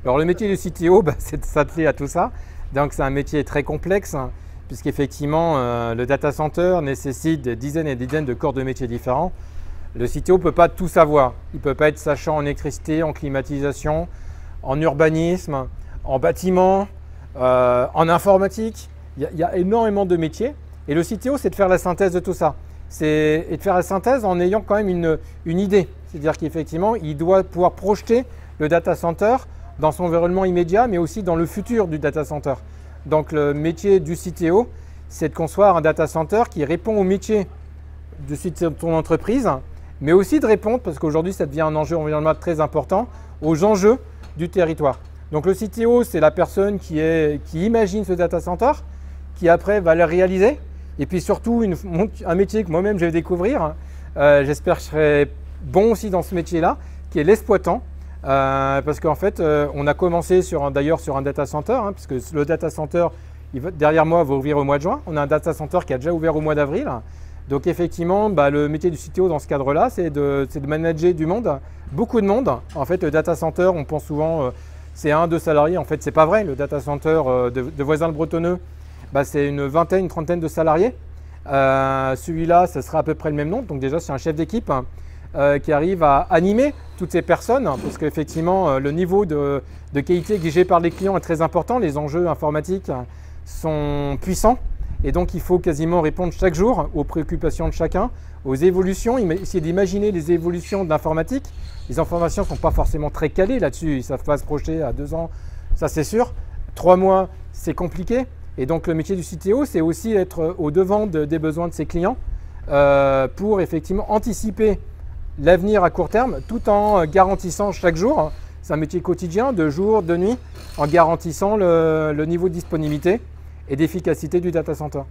Alors le métier du CTO, c'est de s'atteler à tout ça. Donc c'est un métier très complexe, hein, puisqu'effectivement le data center nécessite des dizaines et des dizaines de corps de métiers différents. Le CTO ne peut pas tout savoir. Il ne peut pas être sachant en électricité, en climatisation, en urbanisme, en bâtiment, en informatique. Il y a énormément de métiers. Et le CTO, c'est de faire la synthèse de tout ça. Et de faire la synthèse en ayant quand même une idée. C'est-à-dire qu'effectivement, il doit pouvoir projeter le data center dans son environnement immédiat, mais aussi dans le futur du data center. Donc le métier du CTO, c'est de concevoir un data center qui répond au métier de ton entreprise, mais aussi de répondre, parce qu'aujourd'hui ça devient un enjeu environnemental très important, aux enjeux du territoire. Donc le CTO, c'est la personne qui imagine ce data center, qui après va le réaliser, et puis surtout un métier que moi-même je vais découvrir, j'espère que je serai bon aussi dans ce métier-là, qui est l'exploitant, parce qu'en fait on a commencé d'ailleurs sur un data center, hein, puisque le data center derrière moi va ouvrir au mois de juin, on a un data center qui a déjà ouvert au mois d'avril. Donc effectivement, le métier du CTO dans ce cadre-là, c'est de manager du monde, beaucoup de monde. En fait, le data center, on pense souvent, c'est 1-2 salariés. En fait, ce n'est pas vrai. Le data center de Voisins-le-Bretonneux, c'est une vingtaine, une trentaine de salariés. Celui-là, ce sera à peu près le même nombre. Donc déjà, c'est un chef d'équipe qui arrive à animer toutes ces personnes, parce qu'effectivement, le niveau de qualité exigé par les clients est très important. Les enjeux informatiques sont puissants. Et donc, il faut quasiment répondre chaque jour aux préoccupations de chacun, aux évolutions, essayer d'imaginer les évolutions de l'informatique. Les informations ne sont pas forcément très calées là-dessus, ils ne savent pas se projeter à 2 ans, ça c'est sûr. 3 mois, c'est compliqué. Et donc, le métier du CTO, c'est aussi être au devant des besoins de ses clients pour effectivement anticiper l'avenir à court terme tout en garantissant chaque jour, c'est un métier quotidien, de jour, de nuit, en garantissant le niveau de disponibilité et d'efficacité du data center.